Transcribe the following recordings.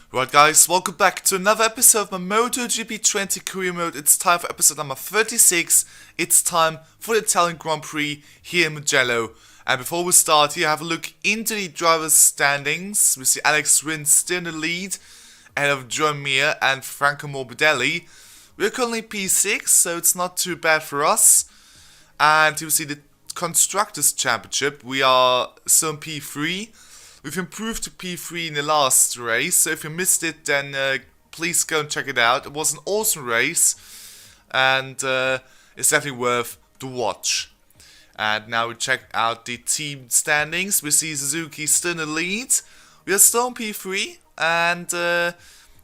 Right guys, welcome back to another episode of my MotoGP 20 career mode. It's time for episode number 36. It's time for the Italian Grand Prix here in Mugello. And before we start here, have a look into the drivers' standings. We see Alex Rins still in the lead, ahead of Joan Mir and Franco Morbidelli. We're currently P6, so it's not too bad for us. And you see the Constructors' Championship, we are still in P3. We've improved to P3 in the last race, so if you missed it, then please go and check it out. It was an awesome race, and it's definitely worth the watch. And now we check out the team standings. We see Suzuki still in the lead. We are still in P3, and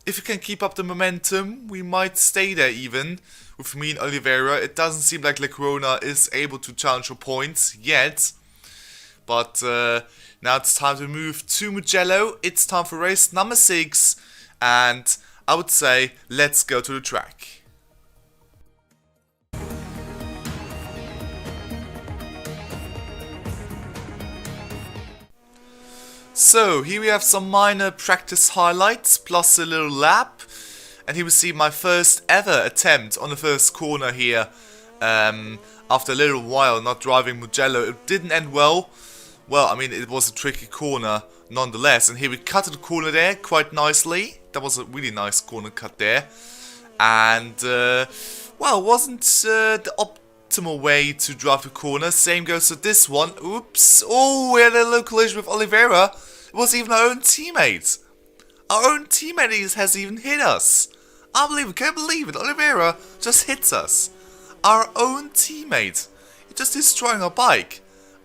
if you can keep up the momentum, we might stay there even. With me and Oliveira, it doesn't seem like Le Corona is able to challenge for points yet. But now it's time to move to Mugello. It's time for race number 6. And I would say, let's go to the track. So, here we have some minor practice highlights, plus a little lap. And here we see my first ever attempt on the first corner here. After a little while not driving Mugello. It didn't end well. Well, I mean, it was a tricky corner nonetheless. And here we cut the corner there quite nicely. That was a really nice corner cut there. And, well, it wasn't the optimal way to drive the corner. Same goes to this one. Oops. Oh, we had a little collision with Oliveira. It was even our own teammate. Our own teammate has even hit us. Unbelievable. Can't believe it. Oliveira just hits us. Our own teammate. He's just destroying our bike.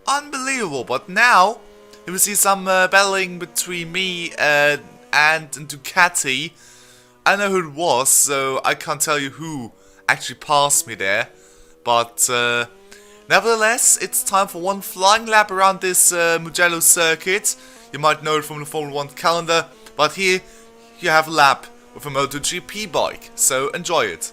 Unbelievable. But now, we see some battling between me and Ducati. I know who it was, so I can't tell you who actually passed me there. But nevertheless, it's time for one flying lap around this Mugello circuit. You might know it from the Formula 1 calendar. But here, you have a lap with a MotoGP bike. So enjoy it.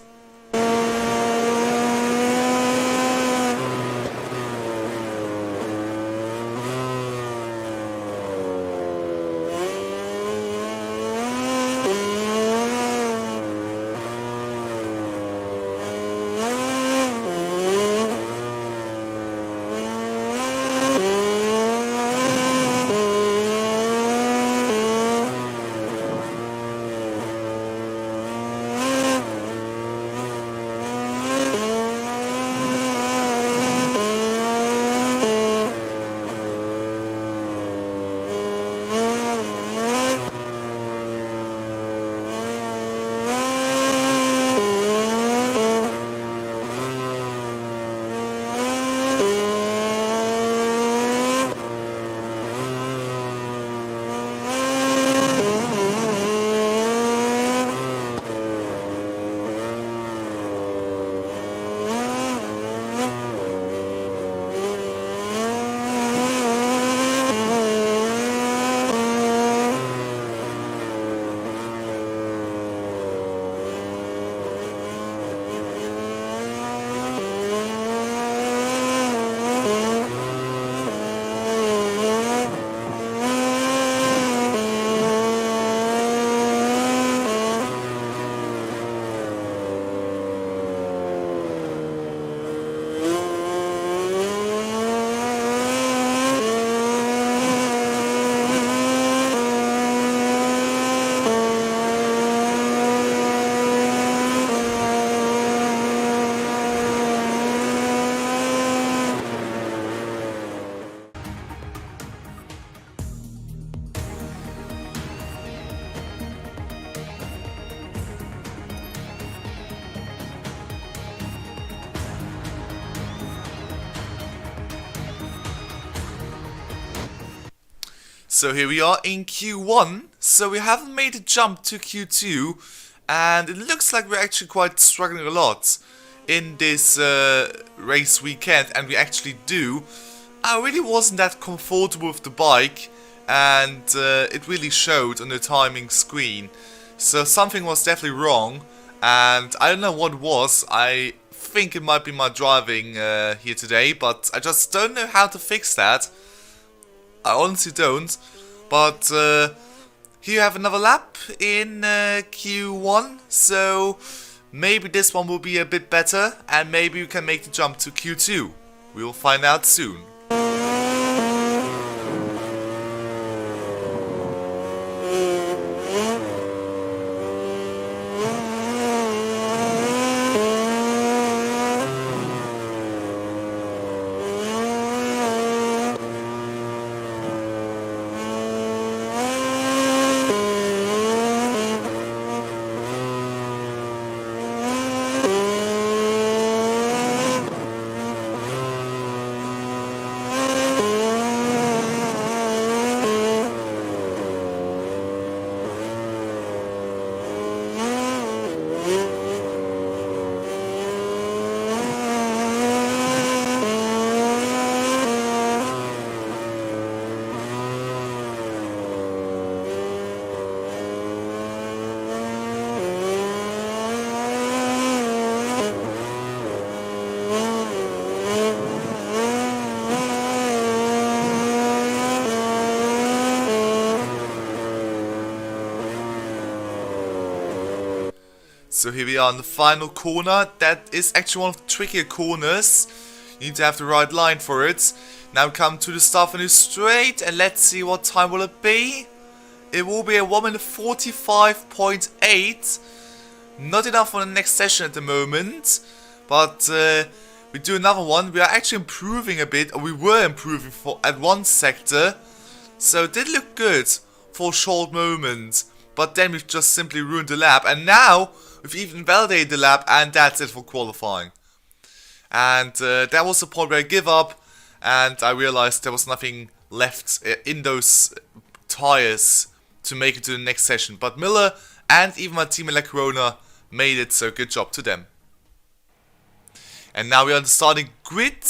So here we are in Q1, so we haven't made a jump to Q2, and it looks like we're actually quite struggling a lot in this race weekend, and we actually do. I really wasn't that comfortable with the bike, and it really showed on the timing screen. So something was definitely wrong, and I don't know what it was. I think it might be my driving here today, but I just don't know how to fix that. I honestly don't, but here you have another lap in Q1, so maybe this one will be a bit better, and maybe we can make the jump to Q2. We will find out soon. So here we are on the final corner. That is actually one of the trickier corners. You need to have the right line for it. Now we come to the start of a new straight, and let's see what time will it be. It will be a 1 minute 45.8. Not enough for the next session at the moment, but we do another one. We are actually improving a bit, or we were improving at one sector, so it did look good for a short moment. But then we've just simply ruined the lap, and now we've even validated the lap, and that's it for qualifying. And that was the point where I give up, and I realized there was nothing left in those tires to make it to the next session. But Miller and even my team La Corona made it, so good job to them. And now we are on the starting grid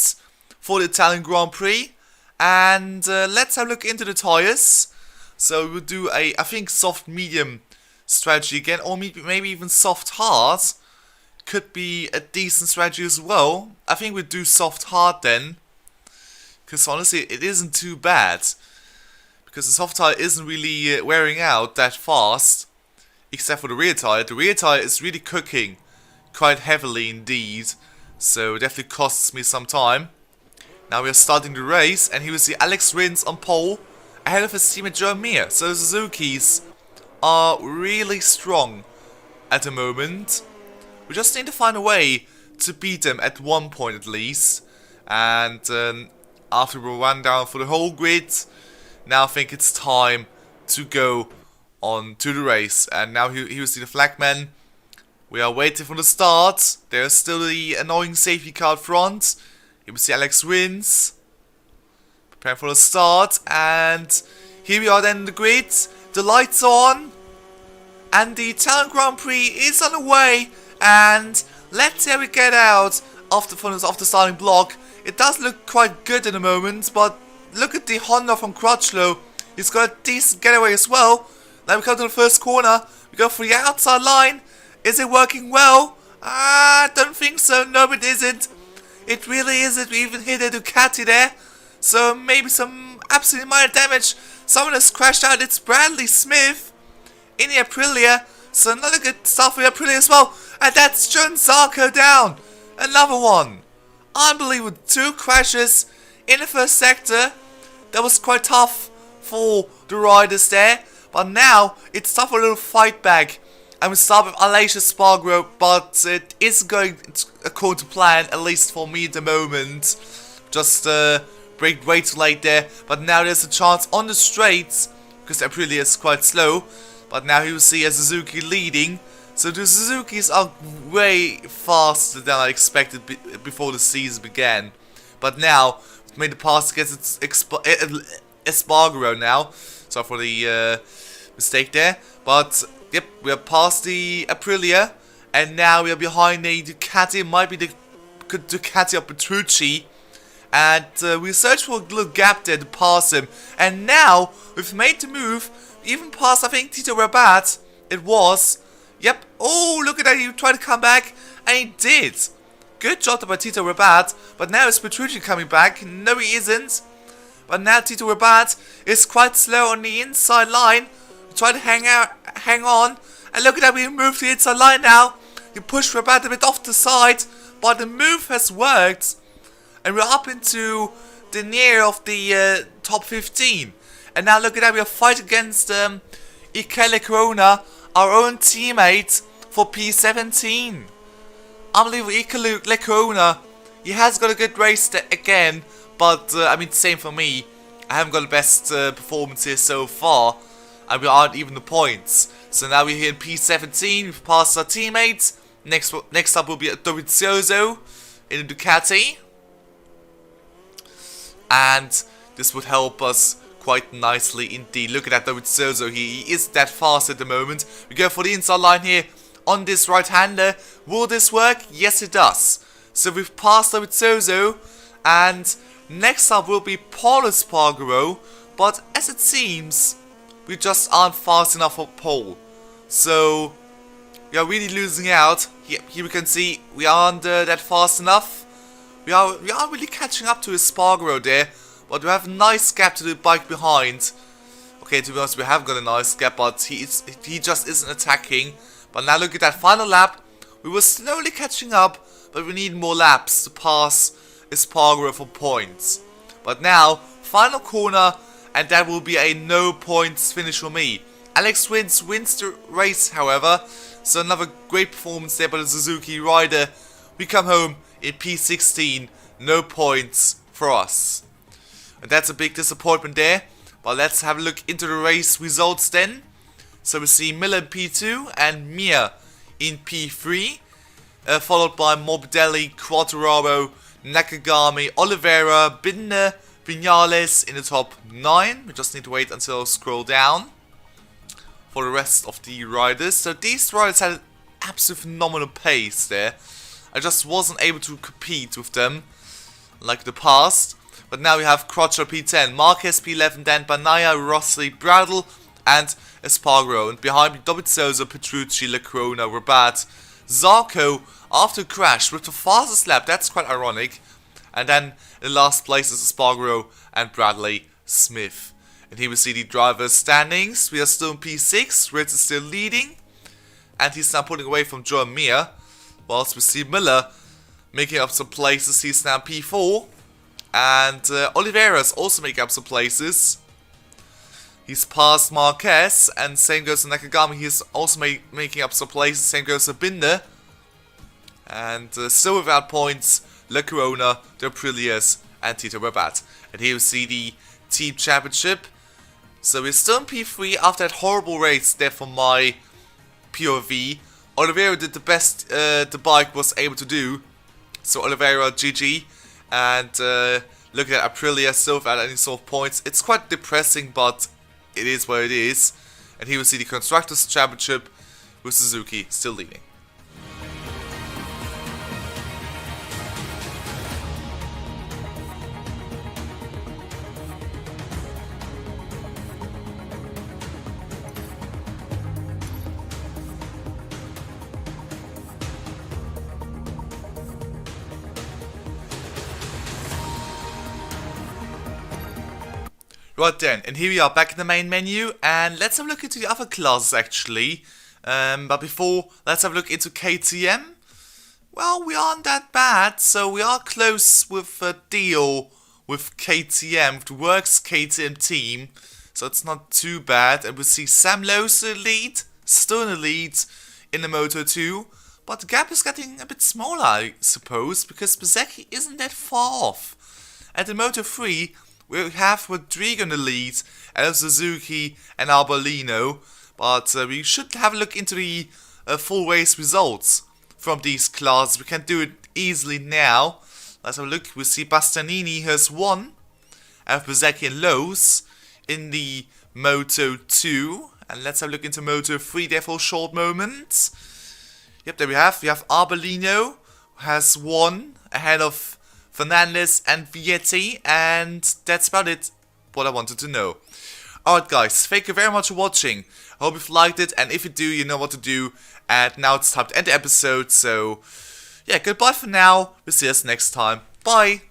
for the Italian Grand Prix, and let's have a look into the tires. So we'll do a, I think, soft medium strategy again, or maybe even soft hard. Could be a decent strategy as well. I think we'll do soft hard then, because honestly it isn't too bad, because the soft tire isn't really wearing out that fast, except for the rear tire. The rear tire is really cooking quite heavily indeed, so it definitely costs me some time. Now we are starting the race, and here we see Alex Rins on pole, ahead of his teammate Joe Mir. So the Suzukis are really strong at the moment. We just need to find a way to beat them at one point at least. And after we run down for the whole grid, now I think it's time to go on to the race. And now here we see the flagman. We are waiting for the start. There's still the annoying safety car at front. Here we see Alex Rins preparing for the start, and here we are then in the grid. The lights on, and the Italian Grand Prix is on the way. And let's see how we get out off the starting block. It does look quite good in the moment, but look at the Honda from Crutchlow. He's got a decent getaway as well. Now we come to the first corner. We go for the outside line. Is it working well? I don't think so. No, it isn't. It really isn't. We even hit a Ducati there. So maybe some absolutely minor damage. Someone has crashed out. It's Bradley Smith in the Aprilia. So another good stuff for the Aprilia as well. And that's John Zarco down. Another one. Unbelievable. 2 crashes in the first sector. That was quite tough for the riders there. But now it's tough for a little fight back. And we start with Alicia Spargo, but it is going according to plan, at least for me at the moment. Just braked way too late there, but now there's a chance on the straights, because Aprilia is quite slow. But now you will see a Suzuki leading, so the Suzukis are way faster than I expected before the season began. But now, we've made the pass against Espargaro now. Sorry for the mistake there, but yep, we are past the Aprilia, and now we are behind the Ducati. It might be the Ducati of Petrucci, and we search for a little gap there to pass him. And now we've made the move, even past I think Tito Rabat. It was, yep. Oh, look at that! He tried to come back, and he did. Good job by Tito Rabat. But now it's Petrucci coming back. No, he isn't. But now Tito Rabat is quite slow on the inside line. try to hang on. And look at that, we moved to the inside line now. You push Rabat a bit off the side, but the move has worked. And we're up into the near of the top 15. And now look at that, we are fighting against Ike Corona, our own teammate for P17. Unbelievable, Ike Corona. He has got a good race again, but I mean, same for me. I haven't got the best performance here so far, and we aren't even the points. So now we're here in P17, we've passed our teammates. Next up will be Dovizioso in the Ducati. And this would help us quite nicely indeed. Look at that Dovizioso, he is that fast at the moment. We go for the inside line here on this right-hander. Will this work? Yes, it does. So we've passed Dovizioso, and next up will be Paulo Espargaro, but as it seems, we just aren't fast enough for pole. So we are really losing out. Here we can see we aren't that fast enough. We are really catching up to Espargaro there, but we have a nice gap to the bike behind. Okay, to be honest, we have got a nice gap, but he just isn't attacking. But now look at that final lap. We were slowly catching up, but we need more laps to pass Espargaro for points. But now, final corner, and that will be a no points finish for me. Alex wins the race, however, so another great performance there by the Suzuki rider. We come home in P16, no points for us. And that's a big disappointment there, but let's have a look into the race results then. So we see Miller in P2 and Mir in P3, followed by Morbidelli, Quartararo, Nakagami, Oliveira, Binder, Vinales in the top 9. We just need to wait until I scroll down for the rest of the riders. So these riders had an absolute phenomenal pace there. I just wasn't able to compete with them like the past. But now we have Crutcher P10, Marquez P11, Dan Banaya, Rossi, Bradle, and Espargaro. And behind me, Dovizioso, Petrucci, Lecrona, Rabat, Zarco after crash with the fastest lap. That's quite ironic. And then in last place is Espargaro and Bradley Smith. And here we see the driver's standings. We are still in P6. Ritz is still leading, and he's now pulling away from Joe Mir. Whilst we see Miller making up some places. He's now P4. And Oliveira's also making up some places. He's past Marquez, and same goes to Nakagami. He's also making up some places. Same goes to Binder. And still without points, Le Corona, the Aprilias, and Tito Rabat. And here we see the team championship. So we're still in P3 after that horrible race there for my POV. Oliveira did the best the bike was able to do. So Oliveira, GG. And look at Aprilia still without any sort of points. It's quite depressing, but it is what it is. And here we see the Constructors' Championship with Suzuki still leading. Right then, and here we are back in the main menu, and let's have a look into the other classes actually. But before, let's have a look into KTM. Well, we aren't that bad, so we are close with a deal with KTM, with the Works KTM team. So it's not too bad, and we see Sam Lowe's lead, still in the lead in the Moto2. But the gap is getting a bit smaller, I suppose, because Bezzecchi isn't that far off. At the Moto3, we have Rodrigo in the lead, and Suzuki and Arbolino. But we should have a look into the full race results from these classes. We can do it easily now. Let's have a look. We see Bastianini has won, and Bezzecchi and Lowe's in the Moto2. And let's have a look into Moto3 there for a short moment. Yep, there we have. We have Arbolino has won ahead of Fernandez and Vietti, and that's about it, what I wanted to know. Alright guys, thank you very much for watching. I hope you've liked it, and if you do, you know what to do. And now it's time to end the episode, so yeah, goodbye for now. We'll see us next time. Bye!